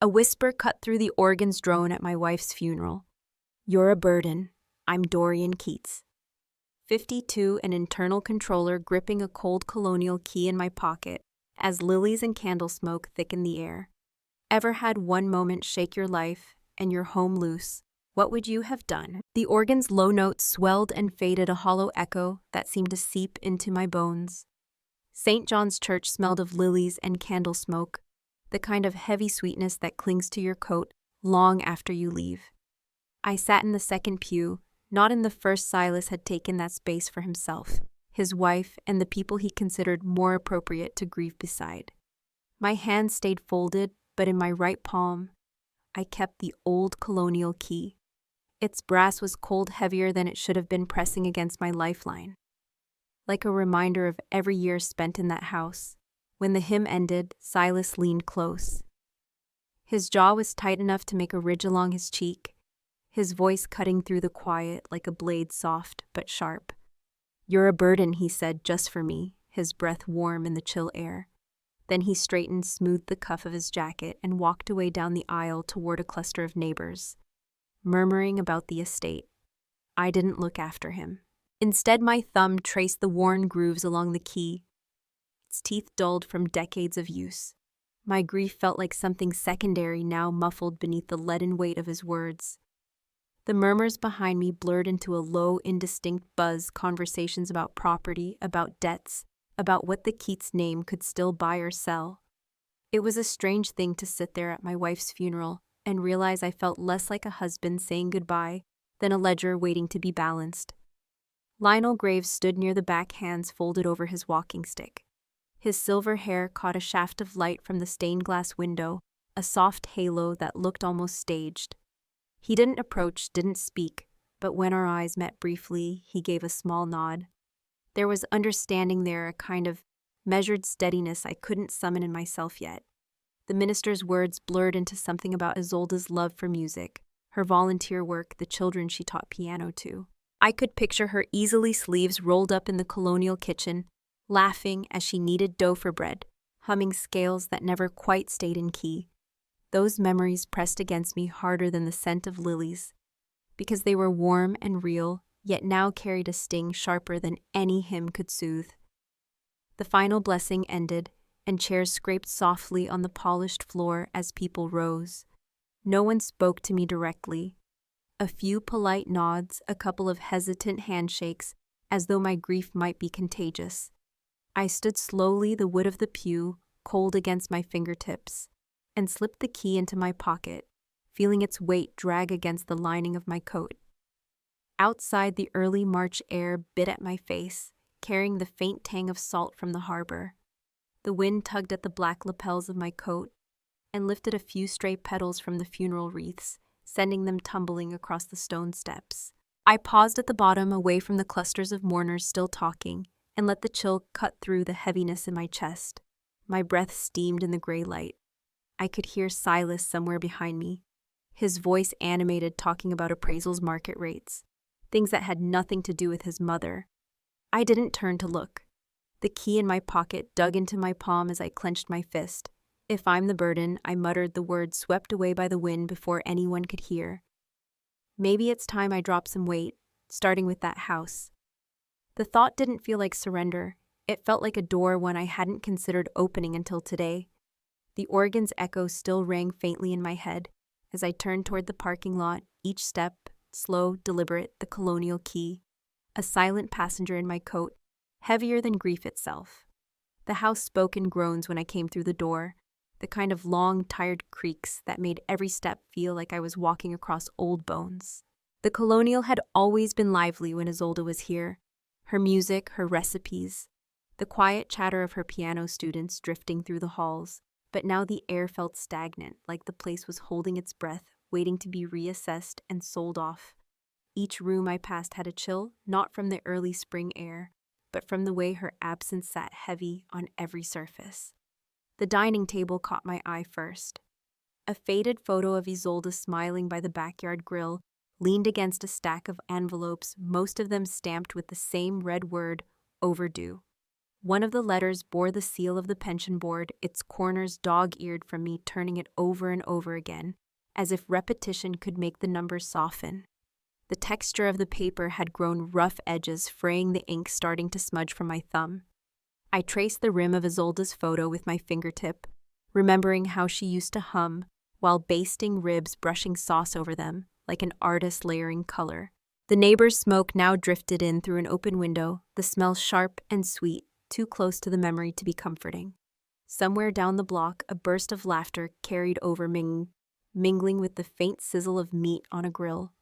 A whisper cut through the organ's drone at my wife's funeral. "You're a burden. I'm Dorian Keats." 52, an internal controller gripping a cold colonial key in my pocket as lilies and candle smoke thicken the air. Ever had one moment shake your life and your home loose? What would you have done? The organ's low notes swelled and faded, a hollow echo that seemed to seep into my bones. St. John's Church smelled of lilies and candle smoke, the kind of heavy sweetness that clings to your coat long after you leave. I sat in the second pew, not in the first. Silas had taken that space for himself, his wife, and the people he considered more appropriate to grieve beside. My hand stayed folded, but in my right palm, I kept the old colonial key. Its brass was cold, heavier than it should have been, pressing against my lifeline. Like a reminder of every year spent in that house. When the hymn ended, Silas leaned close. His jaw was tight enough to make a ridge along his cheek, his voice cutting through the quiet like a blade, soft but sharp. "You're a burden," he said, "just for me," his breath warm in the chill air. Then he straightened, smoothed the cuff of his jacket, and walked away down the aisle toward a cluster of neighbors, murmuring about the estate. I didn't look after him. Instead, my thumb traced the worn grooves along the key, its teeth dulled from decades of use. My grief felt like something secondary, now muffled beneath the leaden weight of his words. The murmurs behind me blurred into a low, indistinct buzz, conversations about property, about debts, about what the Keats name could still buy or sell. It was a strange thing to sit there at my wife's funeral and realize I felt less like a husband saying goodbye than a ledger waiting to be balanced. Lionel Graves stood near the back, hands folded over his walking stick. His silver hair caught a shaft of light from the stained glass window, a soft halo that looked almost staged. He didn't approach, didn't speak, but when our eyes met briefly, he gave a small nod. There was understanding there, a kind of measured steadiness I couldn't summon in myself yet. The minister's words blurred into something about Isolde's love for music, her volunteer work, the children she taught piano to. I could picture her easily, sleeves rolled up in the colonial kitchen, laughing as she kneaded dough for bread, humming scales that never quite stayed in key. Those memories pressed against me harder than the scent of lilies, because they were warm and real, yet now carried a sting sharper than any hymn could soothe. The final blessing ended, and chairs scraped softly on the polished floor as people rose. No one spoke to me directly. A few polite nods, a couple of hesitant handshakes, as though my grief might be contagious. I stood slowly, the wood of the pew cold against my fingertips, and slipped the key into my pocket, feeling its weight drag against the lining of my coat. Outside, the early March air bit at my face, carrying the faint tang of salt from the harbor. The wind tugged at the black lapels of my coat and lifted a few stray petals from the funeral wreaths, sending them tumbling across the stone steps. I paused at the bottom, away from the clusters of mourners still talking, and let the chill cut through the heaviness in my chest. My breath steamed in the gray light. I could hear Silas somewhere behind me, his voice animated, talking about appraisals, market rates, things that had nothing to do with his mother. I didn't turn to look. The key in my pocket dug into my palm as I clenched my fist. "If I'm the burden," I muttered, the words swept away by the wind before anyone could hear. Maybe it's time I dropped some weight, starting with that house. The thought didn't feel like surrender. It felt like a door, one I hadn't considered opening until today. The organ's echo still rang faintly in my head as I turned toward the parking lot, each step slow, deliberate, the colonial key, a silent passenger in my coat, heavier than grief itself. The house spoke in groans when I came through the door, the kind of long, tired creaks that made every step feel like I was walking across old bones. The colonial had always been lively when Isolde was here. Her music, her recipes, the quiet chatter of her piano students drifting through the halls. But now the air felt stagnant, like the place was holding its breath, waiting to be reassessed and sold off. Each room I passed had a chill, not from the early spring air, but from the way her absence sat heavy on every surface. The dining table caught my eye first. A faded photo of Isolde smiling by the backyard grill leaned against a stack of envelopes, most of them stamped with the same red word, overdue. One of the letters bore the seal of the pension board, its corners dog-eared from me turning it over and over again, as if repetition could make the numbers soften. The texture of the paper had grown rough edges, fraying the ink starting to smudge from my thumb. I traced the rim of Isolda's photo with my fingertip, remembering how she used to hum while basting ribs, brushing sauce over them, like an artist layering color. The neighbor's smoke now drifted in through an open window, the smell sharp and sweet, too close to the memory to be comforting. Somewhere down the block, a burst of laughter carried over mingling with the faint sizzle of meat on a grill.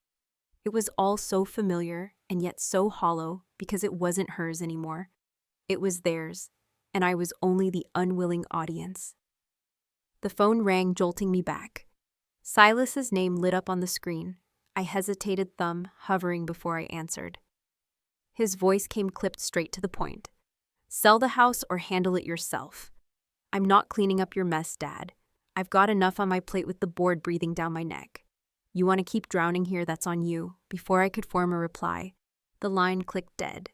It was all so familiar and yet so hollow because it wasn't hers anymore. It was theirs, and I was only the unwilling audience. The phone rang, jolting me back. Silas's name lit up on the screen. I hesitated, thumb hovering before I answered. His voice came clipped straight to the point. Sell the house or handle it yourself. I'm not cleaning up your mess, Dad. I've got enough on my plate with the board breathing down my neck. You want to keep drowning here, that's on you. Before I could form a reply, the line clicked dead.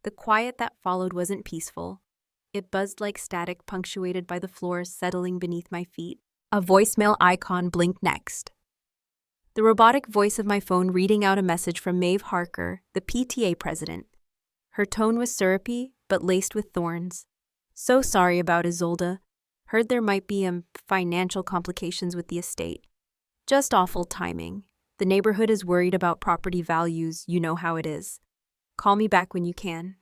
The quiet that followed wasn't peaceful. It buzzed like static, punctuated by the floor settling beneath my feet. A voicemail icon blinked next. The robotic voice of my phone reading out a message from Maeve Harker, the PTA president. Her tone was syrupy, but laced with thorns. So sorry about Isolda. Heard there might be financial complications with the estate. Just awful timing. The neighborhood is worried about property values, you know how it is. Call me back when you can.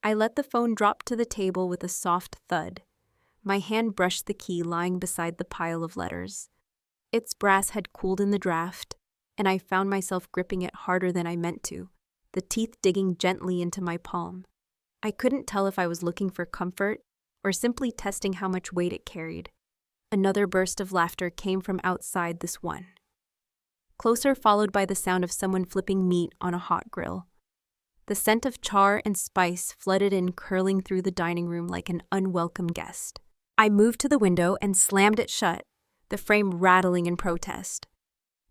I let the phone drop to the table with a soft thud. My hand brushed the key lying beside the pile of letters. Its brass had cooled in the draft, and I found myself gripping it harder than I meant to, the teeth digging gently into my palm. I couldn't tell if I was looking for comfort or simply testing how much weight it carried. Another burst of laughter came from outside this one. Closer, followed by the sound of someone flipping meat on a hot grill. The scent of char and spice flooded in, curling through the dining room like an unwelcome guest. I moved to the window and slammed it shut, the frame rattling in protest.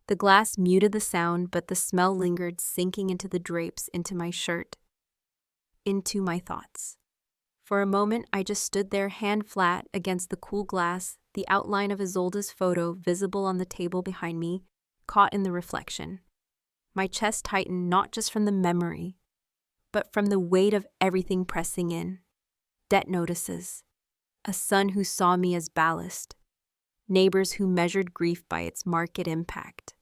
The glass muted the sound, but the smell lingered, sinking into the drapes, into my shirt, into my thoughts. For a moment, I just stood there, hand flat against the cool glass, the outline of Isolda's photo visible on the table behind me, caught in the reflection. My chest tightened, not just from the memory, but from the weight of everything pressing in. Debt notices. A son who saw me as ballast. Neighbors who measured grief by its market impact.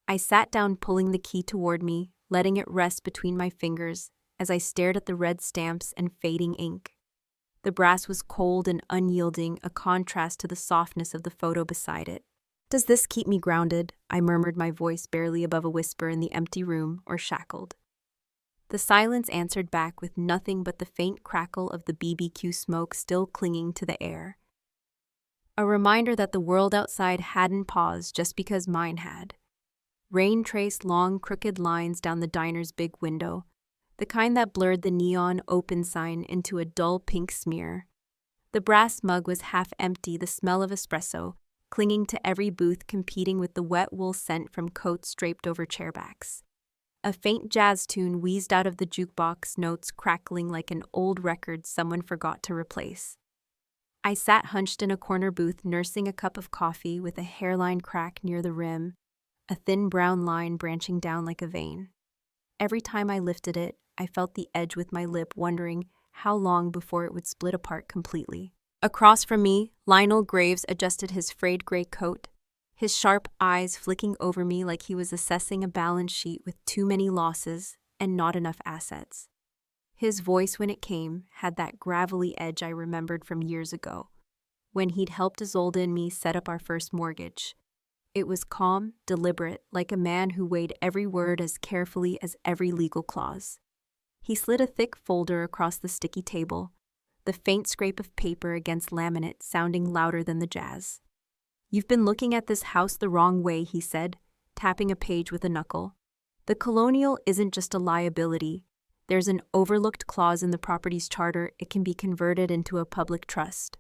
I sat down, pulling the key toward me, letting it rest between my fingers as I stared at the red stamps and fading ink. The brass was cold and unyielding, a contrast to the softness of the photo beside it. Does this keep me grounded? I murmured, my voice barely above a whisper in the empty room, or shackled? The silence answered back with nothing but the faint crackle of the BBQ smoke still clinging to the air. A reminder that the world outside hadn't paused just because mine had. Rain traced long, crooked lines down the diner's big window, the kind that blurred the neon open sign into a dull pink smear. The brass mug was half empty, the smell of espresso clinging to every booth, competing with the wet wool scent from coats draped over chairbacks. A faint jazz tune wheezed out of the jukebox, notes crackling like an old record someone forgot to replace. I sat hunched in a corner booth, nursing a cup of coffee with a hairline crack near the rim, a thin brown line branching down like a vein. Every time I lifted it, I felt the edge with my lip, wondering how long before it would split apart completely. Across from me, Lionel Graves adjusted his frayed gray coat, his sharp eyes flicking over me like he was assessing a balance sheet with too many losses and not enough assets. His voice, when it came, had that gravelly edge I remembered from years ago, when he'd helped Isolda and me set up our first mortgage. It was calm, deliberate, like a man who weighed every word as carefully as every legal clause. He slid a thick folder across the sticky table, the faint scrape of paper against laminate sounding louder than the jazz. "You've been looking at this house the wrong way," he said, tapping a page with a knuckle. "The Colonial isn't just a liability. There's an overlooked clause in the property's charter. It can be converted into a public trust.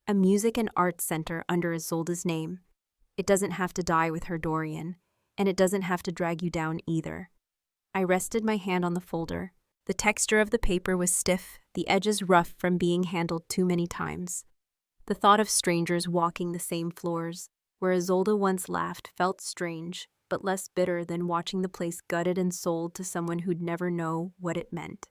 A music and arts center under Isolda's name. It doesn't have to die with her, Dorian, and it doesn't have to drag you down either." I rested my hand on the folder, The texture of the paper was stiff, the edges rough from being handled too many times. The thought of strangers walking the same floors, where Isolde once laughed, felt strange, but less bitter than watching the place gutted and sold to someone who'd never know what it meant.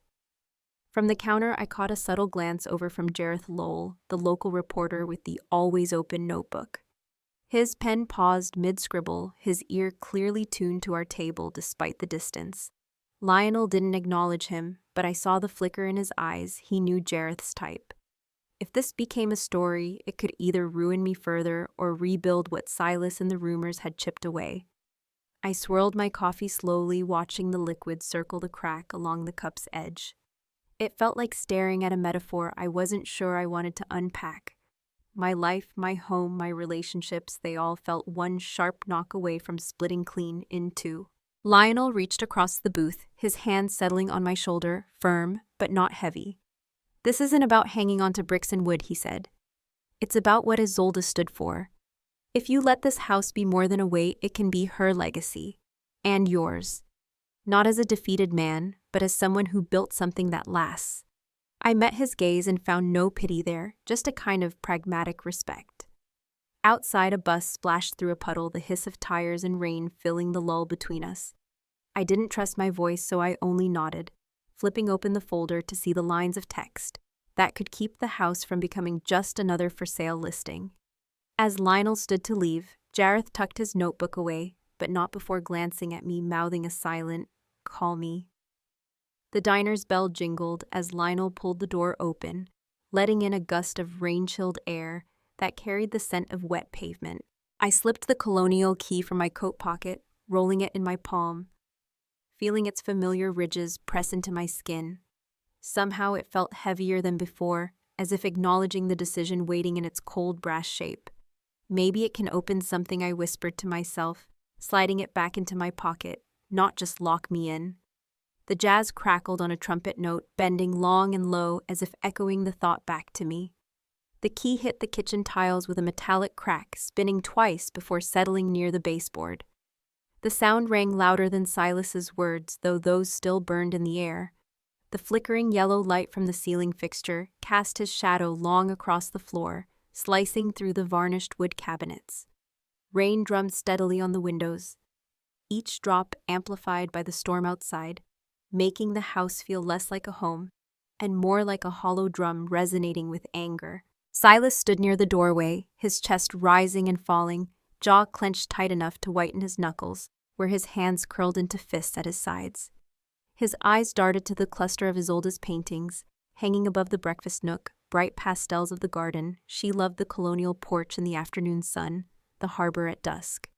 From the counter, I caught a subtle glance over from Jareth Lowell, the local reporter with the always-open notebook. His pen paused mid-scribble, his ear clearly tuned to our table despite the distance. Lionel didn't acknowledge him, but I saw the flicker in his eyes. He knew Jareth's type. If this became a story, it could either ruin me further or rebuild what Silas and the rumors had chipped away. I swirled my coffee slowly, watching the liquid circle the crack along the cup's edge. It felt like staring at a metaphor I wasn't sure I wanted to unpack. My life, my home, my relationships, they all felt one sharp knock away from splitting clean in two. Lionel reached across the booth, his hand settling on my shoulder, firm, but not heavy. "This isn't about hanging onto bricks and wood," he said. "It's about what Isolde stood for. If you let this house be more than a weight, it can be her legacy. And yours. Not as a defeated man, but as someone who built something that lasts." I met his gaze and found no pity there, just a kind of pragmatic respect. Outside, a bus splashed through a puddle, the hiss of tires and rain filling the lull between us. I didn't trust my voice, so I only nodded, flipping open the folder to see the lines of text that could keep the house from becoming just another for sale listing. As Lionel stood to leave, Jareth tucked his notebook away, but not before glancing at me, mouthing a silent, "Call me." The diner's bell jingled as Lionel pulled the door open, letting in a gust of rain-chilled air that carried the scent of wet pavement. I slipped the colonial key from my coat pocket, rolling it in my palm, feeling its familiar ridges press into my skin. Somehow it felt heavier than before, as if acknowledging the decision waiting in its cold brass shape. Maybe it can open something, I whispered to myself, sliding it back into my pocket, not just lock me in. The jazz crackled on a trumpet note, bending long and low as if echoing the thought back to me. The key hit the kitchen tiles with a metallic crack, spinning twice before settling near the baseboard. The sound rang louder than Silas's words, though those still burned in the air. The flickering yellow light from the ceiling fixture cast his shadow long across the floor, slicing through the varnished wood cabinets. Rain drummed steadily on the windows, each drop amplified by the storm outside, making the house feel less like a home and more like a hollow drum resonating with anger. Silas stood near the doorway, his chest rising and falling, jaw clenched tight enough to whiten his knuckles, where his hands curled into fists at his sides. His eyes darted to the cluster of Isolde's paintings, hanging above the breakfast nook, bright pastels of the garden. She loved the colonial porch in the afternoon sun, the harbor at dusk.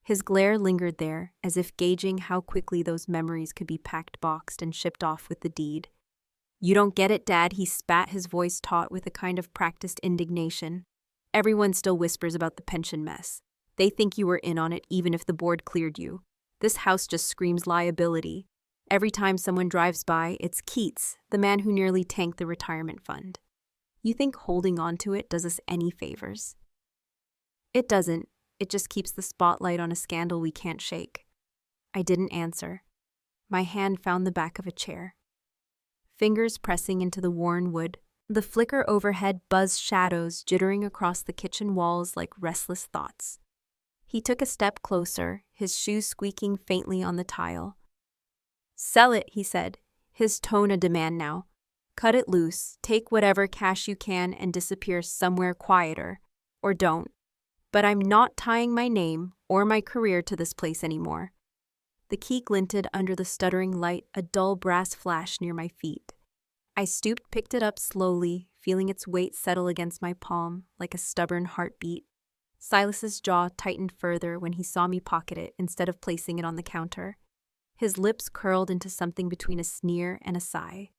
His glare lingered there, as if gauging how quickly those memories could be packed, boxed, and shipped off with the deed. "You don't get it, Dad," he spat, his voice taut with a kind of practiced indignation. "Everyone still whispers about the pension mess. They think you were in on it even if the board cleared you. This house just screams liability. Every time someone drives by, it's Keats, the man who nearly tanked the retirement fund. You think holding on to it does us any favors?" "It doesn't. It just keeps the spotlight on a scandal we can't shake." I didn't answer. My hand found the back of a chair, fingers pressing into the worn wood. The flicker overhead buzzed shadows jittering across the kitchen walls like restless thoughts. He took a step closer, his shoes squeaking faintly on the tile. "Sell it," he said, his tone a demand now. "Cut it loose, take whatever cash you can and disappear somewhere quieter. Or don't. But I'm not tying my name or my career to this place anymore." The key glinted under the stuttering light, a dull brass flash near my feet. I stooped, picked it up slowly, feeling its weight settle against my palm like a stubborn heartbeat. Silas's jaw tightened further when he saw me pocket it instead of placing it on the counter. His lips curled into something between a sneer and a sigh.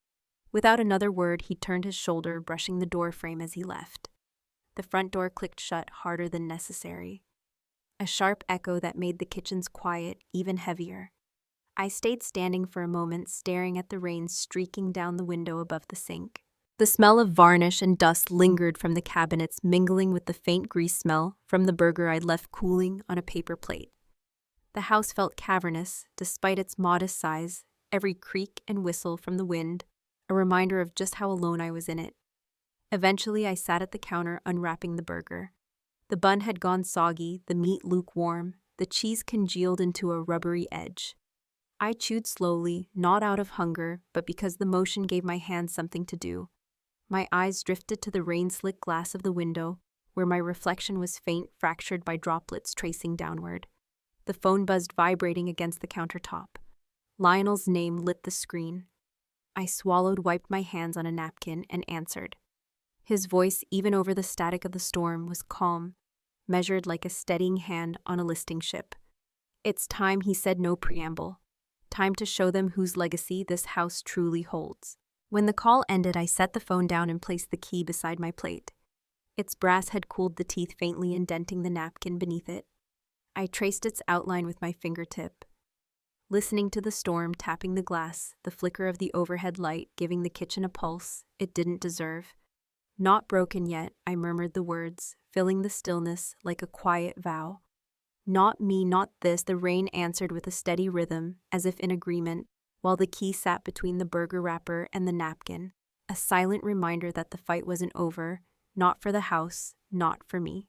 Without another word, he turned his shoulder, brushing the door frame as he left. The front door clicked shut harder than necessary, a sharp echo that made the kitchen's quiet even heavier. I stayed standing for a moment, staring at the rain streaking down the window above the sink. The smell of varnish and dust lingered from the cabinets, mingling with the faint grease smell from the burger I'd left cooling on a paper plate. The house felt cavernous, despite its modest size, every creak and whistle from the wind, a reminder of just how alone I was in it. Eventually, I sat at the counter unwrapping the burger. The bun had gone soggy, the meat lukewarm, the cheese congealed into a rubbery edge. I chewed slowly, not out of hunger, but because the motion gave my hands something to do. My eyes drifted to the rain-slick glass of the window, where my reflection was faint, fractured by droplets tracing downward. The phone buzzed, vibrating against the countertop. Lionel's name lit the screen. I swallowed, wiped my hands on a napkin, and answered. His voice, even over the static of the storm, was calm, measured like a steadying hand on a listing ship. "It's time," he said, no preamble. "Time to show them whose legacy this house truly holds." When the call ended, I set the phone down and placed the key beside my plate. Its brass had cooled the teeth, faintly indenting the napkin beneath it. I traced its outline with my fingertip, listening to the storm tapping the glass, the flicker of the overhead light giving the kitchen a pulse it didn't deserve. "Not broken yet," I murmured the words, filling the stillness like a quiet vow. "Not me, not this," the rain answered with a steady rhythm, as if in agreement, while the key sat between the burger wrapper and the napkin, a silent reminder that the fight wasn't over, not for the house, not for me.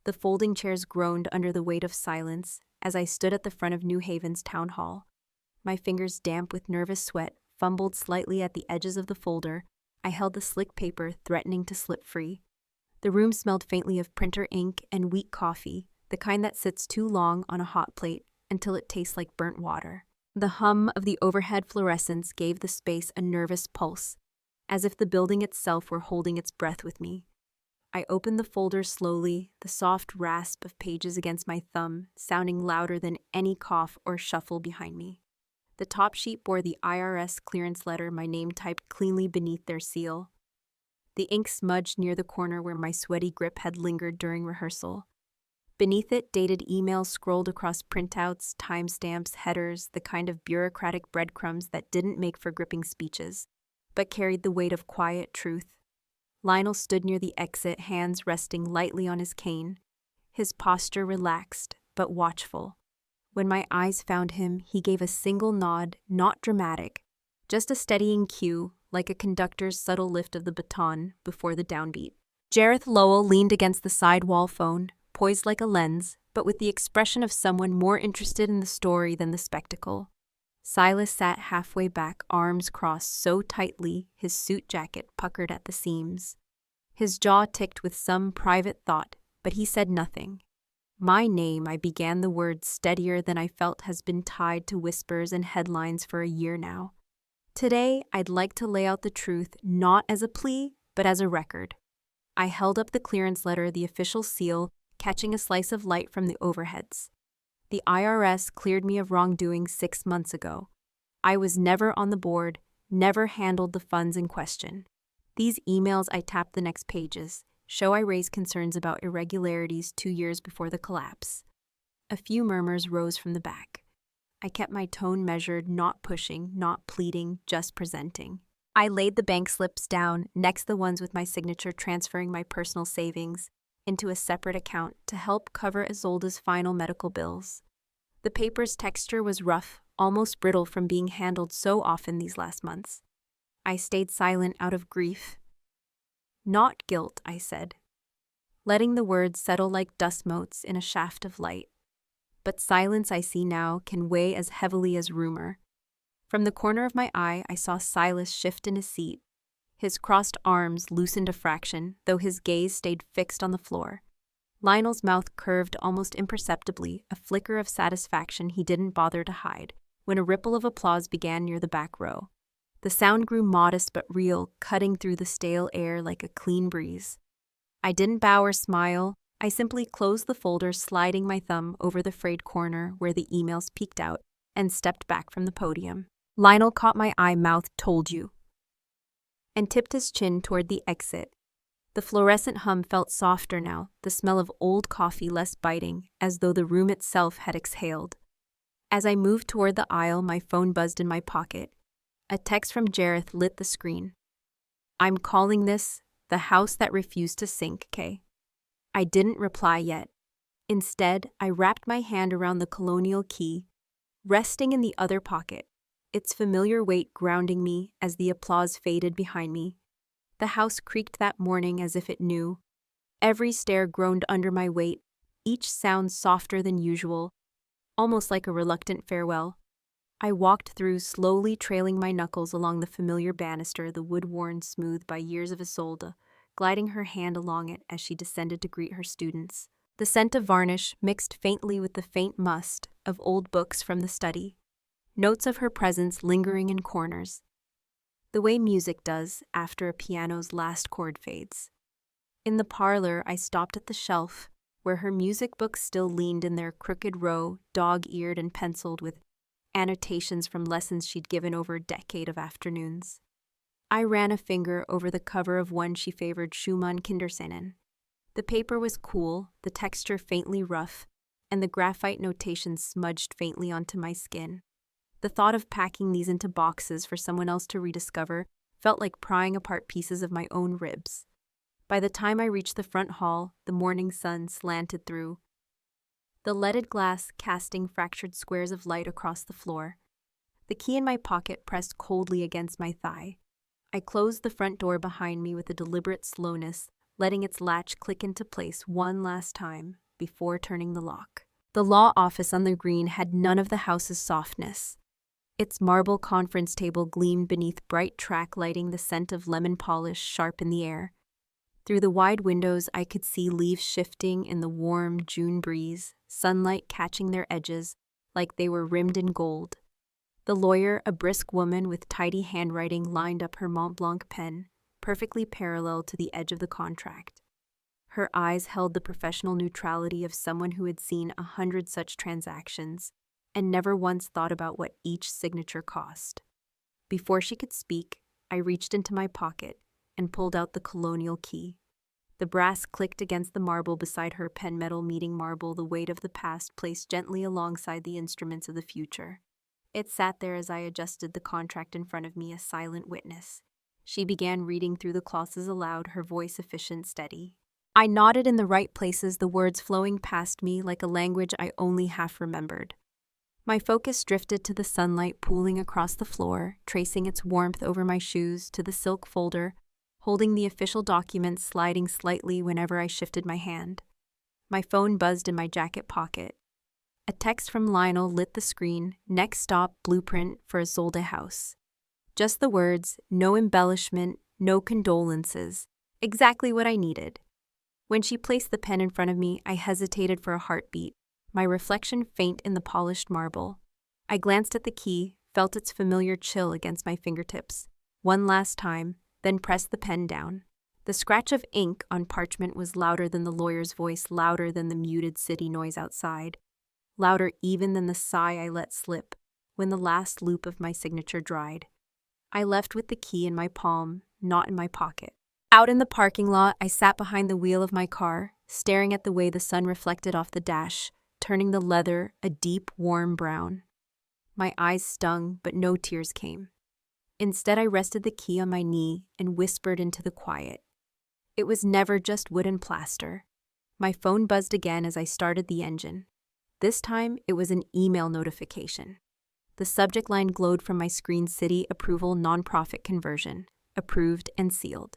The folding chairs groaned under the weight of silence as I stood at the front of New Haven's town hall. My fingers, damp with nervous sweat, fumbled slightly at the edges of the folder. I held the slick paper, threatening to slip free. The room smelled faintly of printer ink and weak coffee, the kind that sits too long on a hot plate until it tastes like burnt water. The hum of the overhead fluorescents gave the space a nervous pulse, as if the building itself were holding its breath with me. I opened the folder slowly, the soft rasp of pages against my thumb sounding louder than any cough or shuffle behind me. The top sheet bore the IRS clearance letter, my name typed cleanly beneath their seal. The ink smudged near the corner where my sweaty grip had lingered during rehearsal. Beneath it, dated emails scrolled across printouts, timestamps, headers, the kind of bureaucratic breadcrumbs that didn't make for gripping speeches, but carried the weight of quiet truth. Lionel stood near the exit, hands resting lightly on his cane, his posture relaxed but watchful. When my eyes found him, he gave a single nod, not dramatic, just a steadying cue, like a conductor's subtle lift of the baton before the downbeat. Jareth Lowell leaned against the sidewall phone, poised like a lens, but with the expression of someone more interested in the story than the spectacle. Silas sat halfway back, arms crossed so tightly his suit jacket puckered at the seams. His jaw ticked with some private thought, but he said nothing. "My name," I began, the word steadier than I felt has been tied to whispers and headlines for a year now. "Today, I'd like to lay out the truth not as a plea, but as a record." I held up the clearance letter, the official seal, catching a slice of light from the overheads. The IRS cleared me of wrongdoing 6 months ago. I was never on the board, never handled the funds in question. These emails, I tapped the next pages, show I raised concerns about irregularities 2 years before the collapse. A few murmurs rose from the back. I kept my tone measured, not pushing, not pleading, just presenting. I laid the bank slips down, next the ones with my signature, transferring my personal savings into a separate account to help cover Isolde's final medical bills. The paper's texture was rough, almost brittle from being handled so often these last months. I stayed silent out of grief. "Not guilt," I said, letting the words settle like dust motes in a shaft of light. But silence, I see now, can weigh as heavily as rumor. From the corner of my eye, I saw Silas shift in his seat. His crossed arms loosened a fraction, though his gaze stayed fixed on the floor. Lionel's mouth curved almost imperceptibly, a flicker of satisfaction he didn't bother to hide, when a ripple of applause began near the back row. The sound grew modest but real, cutting through the stale air like a clean breeze. I didn't bow or smile. I simply closed the folder, sliding my thumb over the frayed corner where the emails peeked out, and stepped back from the podium. Lionel caught my eye, mouth, "Told you," and tipped his chin toward the exit. The fluorescent hum felt softer now, the smell of old coffee less biting, as though the room itself had exhaled. As I moved toward the aisle, my phone buzzed in my pocket. A text from Jareth lit the screen. "I'm calling this the house that refused to sink, Kay." I didn't reply yet. Instead, I wrapped my hand around the colonial key, resting in the other pocket, its familiar weight grounding me as the applause faded behind me. The house creaked that morning as if it knew. Every stair groaned under my weight, each sound softer than usual, almost like a reluctant farewell. I walked through, slowly trailing my knuckles along the familiar banister, the wood worn smooth by years of Isolde, gliding her hand along it as she descended to greet her students. The scent of varnish mixed faintly with the faint must of old books from the study, notes of her presence lingering in corners, the way music does after a piano's last chord fades. In the parlor, I stopped at the shelf, where her music books still leaned in their crooked row, dog-eared and penciled with annotations from lessons she'd given over a decade of afternoons. I ran a finger over the cover of one she favored, Schumann Kinderszenen. The paper was cool, the texture faintly rough, and the graphite notations smudged faintly onto my skin. The thought of packing these into boxes for someone else to rediscover felt like prying apart pieces of my own ribs. By the time I reached the front hall, the morning sun slanted through, the leaded glass casting fractured squares of light across the floor. The key in my pocket pressed coldly against my thigh. I closed the front door behind me with a deliberate slowness, letting its latch click into place one last time before turning the lock. The law office on the green had none of the house's softness. Its marble conference table gleamed beneath bright track lighting, the scent of lemon polish sharp in the air. Through the wide windows, I could see leaves shifting in the warm June breeze, sunlight catching their edges like they were rimmed in gold. The lawyer, a brisk woman with tidy handwriting, lined up her Mont Blanc pen, perfectly parallel to the edge of the contract. Her eyes held the professional neutrality of someone who had seen 100 such transactions and never once thought about what each signature cost. Before she could speak, I reached into my pocket and pulled out the colonial key. The brass clicked against the marble beside her, pen metal meeting marble, the weight of the past placed gently alongside the instruments of the future. It sat there as I adjusted the contract in front of me, a silent witness. She began reading through the clauses aloud, her voice efficient, steady. I nodded in the right places, the words flowing past me like a language I only half remembered. My focus drifted to the sunlight pooling across the floor, tracing its warmth over my shoes, to the silk folder, holding the official documents sliding slightly whenever I shifted my hand. My phone buzzed in my jacket pocket. A text from Lionel lit the screen. Next stop, blueprint for Isolde House. Just the words, no embellishment, no condolences. Exactly what I needed. When she placed the pen in front of me, I hesitated for a heartbeat, my reflection faint in the polished marble. I glanced at the key, felt its familiar chill against my fingertips. One last time, then pressed the pen down. The scratch of ink on parchment was louder than the lawyer's voice, louder than the muted city noise outside, louder even than the sigh I let slip when the last loop of my signature dried. I left with the key in my palm, not in my pocket. Out in the parking lot, I sat behind the wheel of my car, staring at the way the sun reflected off the dash, turning the leather a deep, warm brown. My eyes stung, but no tears came. Instead, I rested the key on my knee and whispered into the quiet. It was never just wood and plaster. My phone buzzed again as I started the engine. This time, it was an email notification. The subject line glowed from my screen: City Approval Nonprofit Conversion, approved and sealed.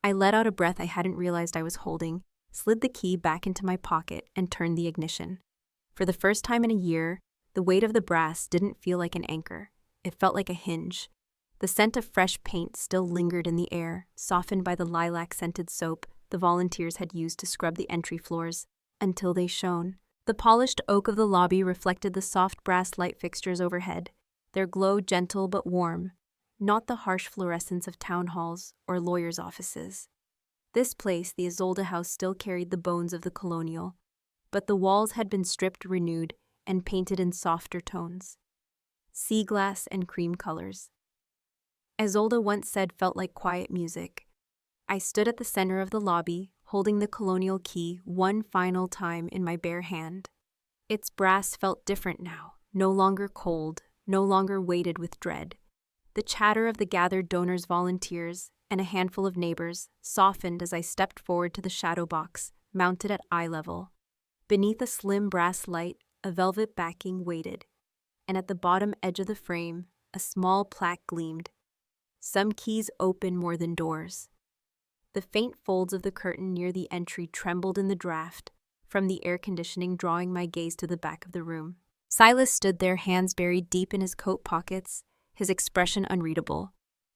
I let out a breath I hadn't realized I was holding, slid the key back into my pocket, and turned the ignition. For the first time in a year, the weight of the brass didn't feel like an anchor. It felt like a hinge. The scent of fresh paint still lingered in the air, softened by the lilac-scented soap the volunteers had used to scrub the entry floors, until they shone. The polished oak of the lobby reflected the soft brass light fixtures overhead, their glow gentle but warm, not the harsh fluorescence of town halls or lawyers' offices. This place, the Isolde House, still carried the bones of the colonial, but the walls had been stripped, renewed, and painted in softer tones. Sea glass and cream colors. Isolde once said felt like quiet music. I stood at the center of the lobby, holding the colonial key one final time in my bare hand. Its brass felt different now, no longer cold, no longer weighted with dread. The chatter of the gathered donors, volunteers, and a handful of neighbors softened as I stepped forward to the shadow box, mounted at eye level. Beneath a slim brass light, a velvet backing waited, and at the bottom edge of the frame, a small plaque gleamed. Some keys open more than doors. The faint folds of the curtain near the entry trembled in the draft from the air conditioning, drawing my gaze to the back of the room. Silas stood there, hands buried deep in his coat pockets, his expression unreadable.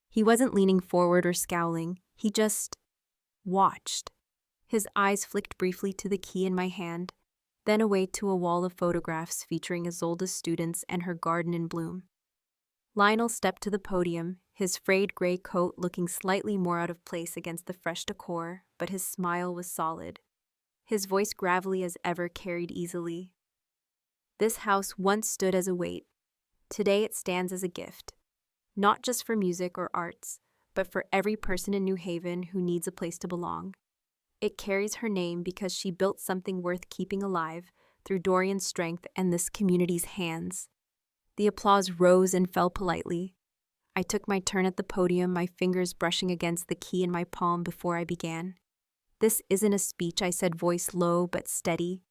He wasn't leaning forward or scowling, he just watched. His eyes flicked briefly to the key in my hand, then away to a wall of photographs featuring Isolde's students and her garden in bloom. Lionel stepped to the podium, his frayed gray coat looking slightly more out of place against the fresh decor, but his smile was solid. His voice gravelly as ever, carried easily. This house once stood as a weight. Today it stands as a gift. Not just for music or arts, but for every person in New Haven who needs a place to belong. It carries her name because she built something worth keeping alive through Dorian's strength and this community's hands. The applause rose and fell politely. I took my turn at the podium, my fingers brushing against the key in my palm before I began. "This isn't a speech," I said, voice low but steady,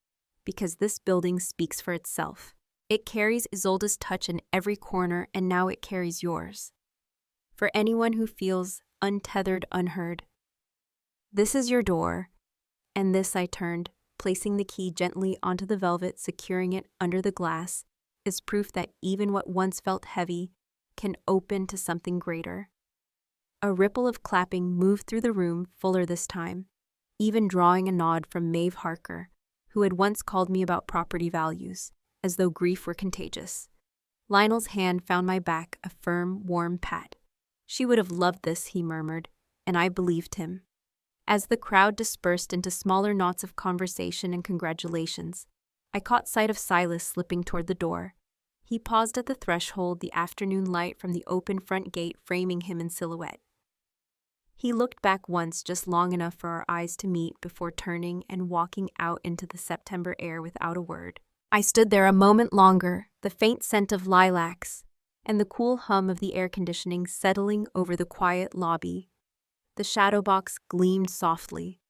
"because this building speaks for itself. It carries Isolde's touch in every corner, and now it carries yours. For anyone who feels untethered, unheard. This is your door." And this, I turned, placing the key gently onto the velvet, securing it under the glass, is proof that even what once felt heavy can open to something greater. A ripple of clapping moved through the room, fuller this time, even drawing a nod from Maeve Harker, who had once called me about property values, as though grief were contagious. Lionel's hand found my back, a firm, warm pat. "She would have loved this," he murmured, and I believed him. As the crowd dispersed into smaller knots of conversation and congratulations, I caught sight of Silas slipping toward the door. He paused at the threshold, the afternoon light from the open front gate framing him in silhouette. He looked back once, just long enough for our eyes to meet, before turning and walking out into the September air without a word. I stood there a moment longer, the faint scent of lilacs and the cool hum of the air conditioning settling over the quiet lobby. The shadow box gleamed softly.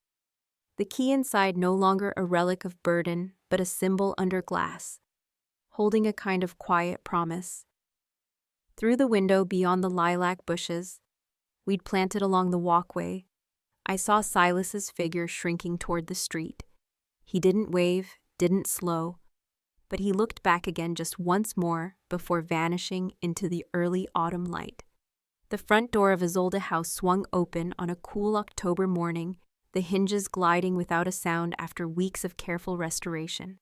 The key inside no longer a relic of burden, but a symbol under glass, holding a kind of quiet promise. Through the window beyond the lilac bushes we'd planted along the walkway, I saw Silas's figure shrinking toward the street. He didn't wave, didn't slow, but he looked back again just once more before vanishing into the early autumn light. The front door of Isolde House swung open on a cool October morning, the hinges gliding without a sound after weeks of careful restoration.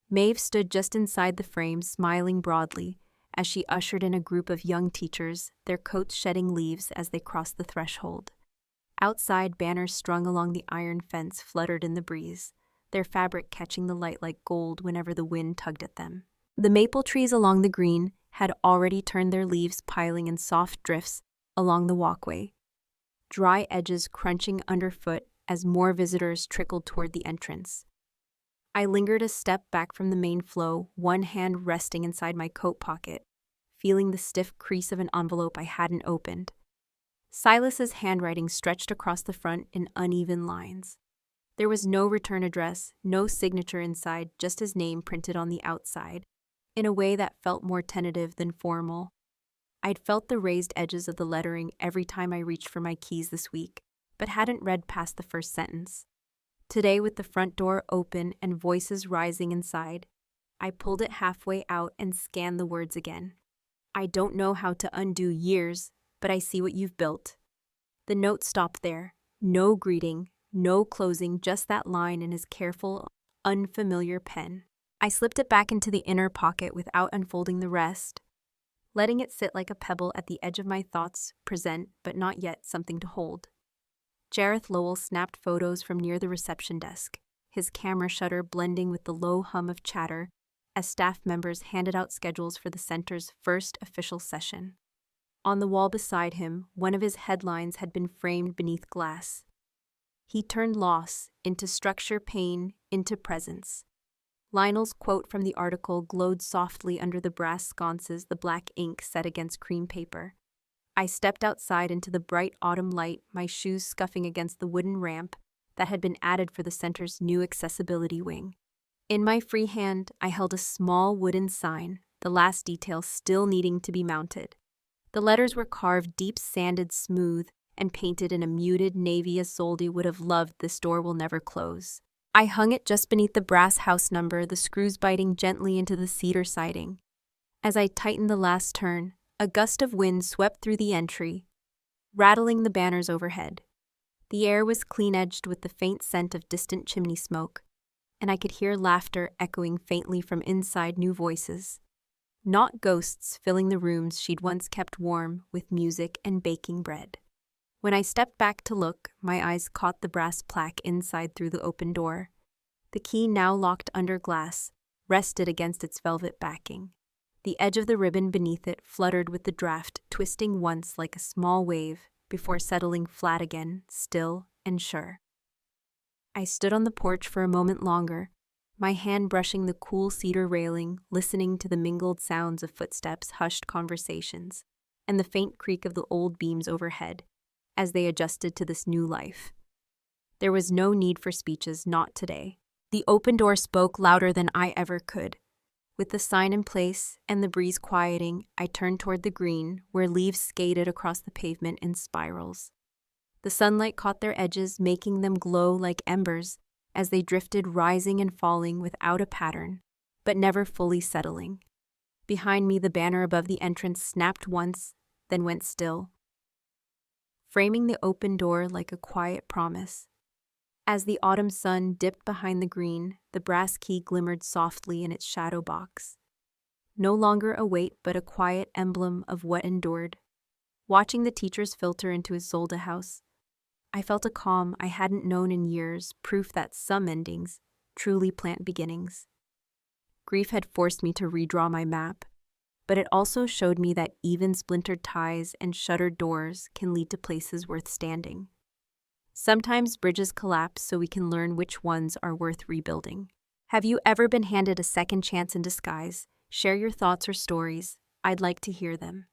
Maeve stood just inside the frame, smiling broadly, as she ushered in a group of young teachers, their coats shedding leaves as they crossed the threshold. Outside, banners strung along the iron fence fluttered in the breeze, their fabric catching the light like gold whenever the wind tugged at them. The maple trees along the green had already turned their leaves, piling in soft drifts along the walkway, dry edges crunching underfoot as more visitors trickled toward the entrance. I lingered a step back from the main flow, one hand resting inside my coat pocket, feeling the stiff crease of an envelope I hadn't opened. Silas's handwriting stretched across the front in uneven lines. There was no return address, no signature inside, just his name printed on the outside, in a way that felt more tentative than formal. I'd felt the raised edges of the lettering every time I reached for my keys this week, but hadn't read past the first sentence. Today, with the front door open and voices rising inside, I pulled it halfway out and scanned the words again. "I don't know how to undo years, but I see what you've built." The note stopped there. No greeting, no closing, just that line in his careful, unfamiliar pen. I slipped it back into the inner pocket without unfolding the rest, letting it sit like a pebble at the edge of my thoughts, present but not yet something to hold. Jareth Lowell snapped photos from near the reception desk, his camera shutter blending with the low hum of chatter as staff members handed out schedules for the center's first official session. On the wall beside him, one of his headlines had been framed beneath glass. He turned loss into structure, pain into presence. Lionel's quote from the article glowed softly under the brass sconces, the black ink set against cream paper. I stepped outside into the bright autumn light, my shoes scuffing against the wooden ramp that had been added for the center's new accessibility wing. In my free hand, I held a small wooden sign, the last detail still needing to be mounted. The letters were carved deep sanded smooth and painted in a muted navy as Soldi would have loved. "This door will never close." I hung it just beneath the brass house number, the screws biting gently into the cedar siding. As I tightened the last turn, a gust of wind swept through the entry, rattling the banners overhead. The air was clean-edged with the faint scent of distant chimney smoke, and I could hear laughter echoing faintly from inside. New voices. Not ghosts filling the rooms she'd once kept warm with music and baking bread. When I stepped back to look, my eyes caught the brass plaque inside through the open door. The key, now locked under glass, rested against its velvet backing. The edge of the ribbon beneath it fluttered with the draft, twisting once like a small wave before settling flat again, still and sure. I stood on the porch for a moment longer, my hand brushing the cool cedar railing, listening to the mingled sounds of footsteps, hushed conversations, and the faint creak of the old beams overhead as they adjusted to this new life. There was no need for speeches, not today. The open door spoke louder than I ever could. With the sign in place and the breeze quieting, I turned toward the green, where leaves skated across the pavement in spirals. The sunlight caught their edges, making them glow like embers as they drifted, rising and falling without a pattern, but never fully settling. Behind me, the banner above the entrance snapped once, then went still, framing the open door like a quiet promise. As the autumn sun dipped behind the green, the brass key glimmered softly in its shadow box. No longer a weight, but a quiet emblem of what endured. Watching the teachers filter into Isolde House, I felt a calm I hadn't known in years, proof that some endings truly plant beginnings. Grief had forced me to redraw my map, but it also showed me that even splintered ties and shuttered doors can lead to places worth standing. Sometimes bridges collapse so we can learn which ones are worth rebuilding. Have you ever been handed a second chance in disguise? Share your thoughts or stories. I'd like to hear them.